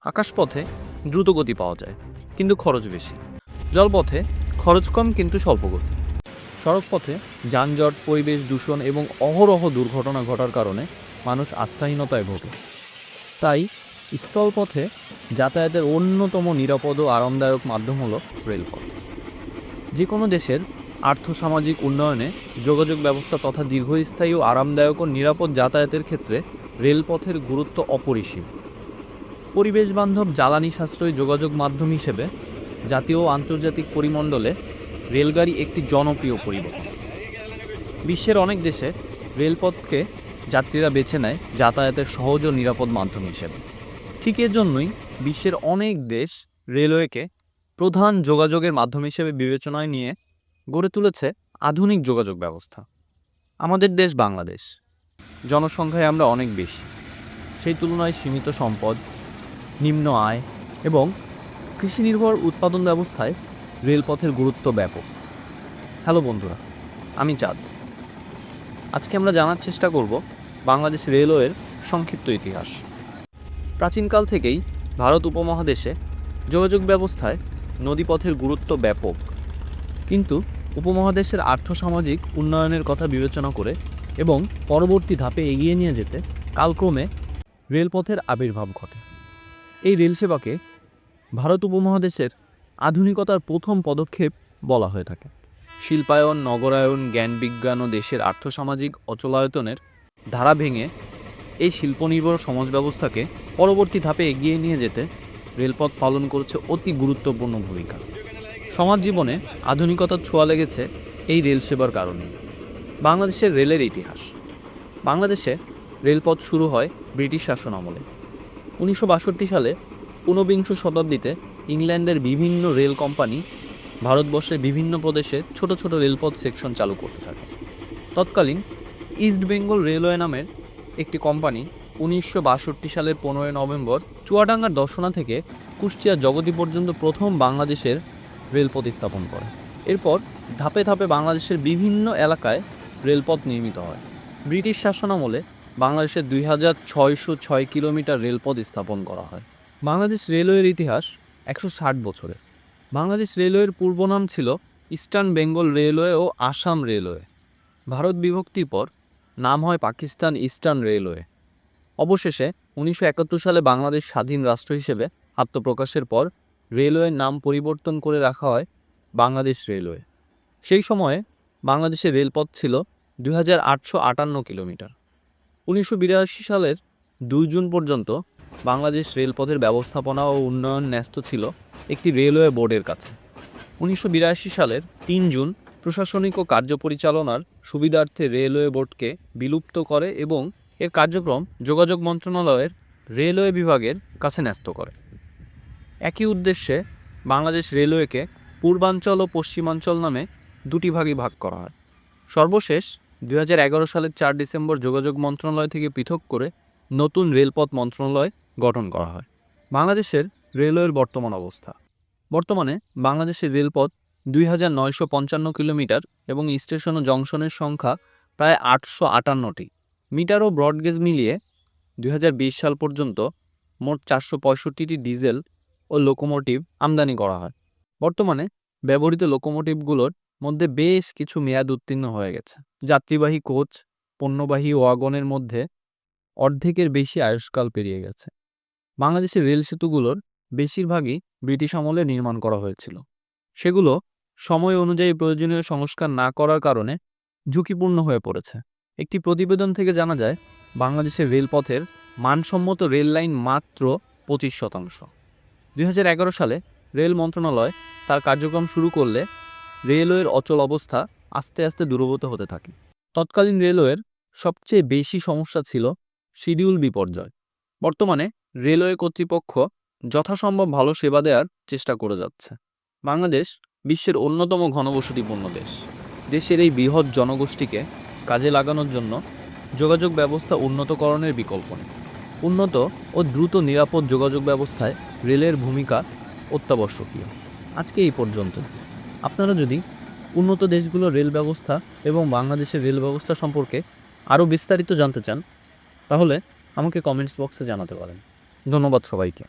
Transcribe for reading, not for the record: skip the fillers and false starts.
আকাশপথে দ্রুত গতি পাওয়া যায় কিন্তু খরচ বেশি, জলপথে খরচ কম কিন্তু স্বল্প গতি। সড়কপথে যানজট, পরিবেশ দূষণ এবং অহরহ দুর্ঘটনা ঘটার কারণে মানুষ আস্থাহীনতায় ভোগে। তাই স্থলপথে যাতায়াতের অন্যতম নিরাপদ ও আরামদায়ক মাধ্যম হল রেলপথ। যে কোনো দেশের আর্থসামাজিক উন্নয়নে যোগাযোগ ব্যবস্থা তথা দীর্ঘস্থায়ী ও আরামদায়ক ও নিরাপদ যাতায়াতের ক্ষেত্রে রেলপথের গুরুত্ব অপরিসীম। পরিবেশ বান্ধব জ্বালানি সাশ্রয়ী যোগাযোগ মাধ্যম হিসেবে জাতীয় ও আন্তর্জাতিক পরিমণ্ডলে রেলগাড়ি একটি জনপ্রিয় পরিবহন। বিশ্বের অনেক দেশে রেলপথকে যাত্রীরা বেছে নেয় যাতায়াতের সহজ ও নিরাপদ মাধ্যম হিসেবে। ঠিক এর জন্যই বিশ্বের অনেক দেশ রেলওয়েকে প্রধান যোগাযোগের মাধ্যম হিসেবে বিবেচনায় নিয়ে গড়ে তুলেছে আধুনিক যোগাযোগ ব্যবস্থা। আমাদের দেশ বাংলাদেশ, জনসংখ্যায় আমরা অনেক বেশি, সেই তুলনায় সীমিত সম্পদ, নিম্ন আয় এবং কৃষি নির্ভর উৎপাদন ব্যবস্থায় রেলপথের গুরুত্ব ব্যাপক। হ্যালো বন্ধুরা, আমি চাঁদ। আজকে আমরা জানার চেষ্টা করব বাংলাদেশ রেলওয়ের সংক্ষিপ্ত ইতিহাস। প্রাচীনকাল থেকেই ভারত উপমহাদেশে যোগাযোগ ব্যবস্থায় নদীপথের গুরুত্ব ব্যাপক, কিন্তু উপমহাদেশের আর্থসামাজিক উন্নয়নের কথা বিবেচনা করে এবং পরবর্তী ধাপে এগিয়ে নিয়ে যেতে কালক্রমে রেলপথের আবির্ভাব ঘটে। এই রেল সেবাকে ভারত উপমহাদেশের আধুনিকতার প্রথম পদক্ষেপ বলা হয়ে থাকে। শিল্পায়ন, নগরায়ন, জ্ঞান বিজ্ঞান ও দেশের আর্থসামাজিক অচলায়তনের ধারা ভেঙে এই শিল্পনির্ভর সমাজ ব্যবস্থাকে পরবর্তী ধাপে এগিয়ে নিয়ে যেতে রেলপথ পালন করেছে অতি গুরুত্বপূর্ণ ভূমিকা। সমাজ জীবনে আধুনিকতার ছোঁয়া লেগেছে এই রেল সেবার কারণে। বাংলাদেশের রেলের ইতিহাস। বাংলাদেশে রেলপথ শুরু হয় ব্রিটিশ শাসন আমলে। 1962 সালে ঊনবিংশ শতাব্দীতে ইংল্যান্ডের বিভিন্ন রেল কোম্পানি ভারতবর্ষের বিভিন্ন প্রদেশে ছোট ছোট রেলপথ সেকশন চালু করতে থাকে। তৎকালীন ইস্ট বেঙ্গল রেলওয়ে নামের একটি কোম্পানি 1962 সালের 15 নভেম্বর চুয়াডাঙ্গার দর্শনা থেকে কুষ্টিয়া জগতী পর্যন্ত প্রথম বাংলাদেশের রেলপথ স্থাপন করে। এরপর ধাপে ধাপে বাংলাদেশের বিভিন্ন এলাকায় রেলপথ নির্মিত হয়। ব্রিটিশ শাসনামলে বাংলাদেশের 2606 কিলোমিটার রেলপথ স্থাপন করা হয়। বাংলাদেশ রেলওয়ের ইতিহাস 160 বছরের। বাংলাদেশ রেলওয়ের পূর্ব নাম ছিল ইস্টার্ন বেঙ্গল রেলওয়ে ও আসাম রেলওয়ে। ভারত বিভক্তির পর নাম হয় পাকিস্তান ইস্টার্ন রেলওয়ে। অবশেষে 1971 সালে বাংলাদেশ স্বাধীন রাষ্ট্র হিসেবে আত্মপ্রকাশের পর রেলওয়ের নাম পরিবর্তন করে রাখা হয় বাংলাদেশ রেলওয়ে। সেই সময়ে বাংলাদেশের রেলপথ ছিল 2858 কিলোমিটার। 1982 সালের 2 জুন পর্যন্ত বাংলাদেশ রেলপথের ব্যবস্থাপনা ও উন্নয়ন ন্যস্ত ছিল একটি রেলওয়ে বোর্ডের কাছে। 1982 সালের 3 জুন প্রশাসনিক ও কার্যপরিচালনার সুবিধার্থে রেলওয়ে বোর্ডকে বিলুপ্ত করে এবং এর কার্যক্রম যোগাযোগ মন্ত্রণালয়ের রেলওয়ে বিভাগের কাছে ন্যস্ত করে। একই উদ্দেশ্যে বাংলাদেশ রেলওয়েকে পূর্বাঞ্চল ও পশ্চিমাঞ্চল নামে দুটি ভাগে ভাগ করা হয়। সর্বশেষ 2011 সালের 4 ডিসেম্বর যোগাযোগ মন্ত্রণালয় থেকে পৃথক করে নতুন রেলপথ মন্ত্রণালয় গঠন করা হয়। বাংলাদেশের রেলওয়ের বর্তমান অবস্থা। বর্তমানে বাংলাদেশের রেলপথ 2955 কিলোমিটার এবং স্টেশন ও জংশনের সংখ্যা প্রায় 858টি। মিটার ও ব্রডগেজ মিলিয়ে 2020 সাল পর্যন্ত মোট 465টি ডিজেল ও লোকোমোটিভ আমদানি করা হয়। বর্তমানে ব্যবহৃত লোকোমোটিভগুলোর মধ্যে বেশ কিছু মেয়াদ উত্তীর্ণ হয়ে গেছে। যাত্রীবাহী কোচ, পণ্যবাহী ওয়াগনের মধ্যে অর্ধেকের বেশি আয়ুষ্কাল পেরিয়ে গেছে। বাংলাদেশের রেল সেতুগুলোর বেশিরভাগই ব্রিটিশ আমলে নির্মাণ করা হয়েছিল। সেগুলো সময় অনুযায়ী প্রয়োজনীয় সংস্কার না করার কারণে ঝুঁকিপূর্ণ হয়ে পড়েছে। একটি প্রতিবেদন থেকে জানা যায় বাংলাদেশের রেলপথের মানসম্মত রেল লাইন মাত্র 25%। 2011 সালে রেল মন্ত্রণালয় তার কার্যক্রম শুরু করলে রেলওয়ের অচল অবস্থা আস্তে আস্তে দূরীভূত হতে থাকে। তৎকালীন রেলওয়ের সবচেয়ে বেশি সমস্যা ছিল শিডিউল বিপর্যয়। বর্তমানে রেলওয়ে কর্তৃপক্ষ যথাসম্ভব ভালো সেবা দেওয়ার চেষ্টা করে যাচ্ছে। বাংলাদেশ বিশ্বের অন্যতম ঘনবসতিপূর্ণ দেশ। দেশের এই বৃহৎ জনগোষ্ঠীকে কাজে লাগানোর জন্য যোগাযোগ ব্যবস্থা উন্নতকরণের বিকল্প নেই। উন্নত ও দ্রুত নিরাপদ যোগাযোগ ব্যবস্থায় রেলের ভূমিকা অত্যাবশ্যকীয়। আজকে এই পর্যন্ত। আপনারা যদি উন্নত দেশগুলোর রেল ব্যবস্থা এবং বাংলাদেশের রেল ব্যবস্থা সম্পর্কে আরও বিস্তারিত জানতে চান তাহলে আমাকে কমেন্টস বক্সে জানাতে পারেন। ধন্যবাদ সবাইকে।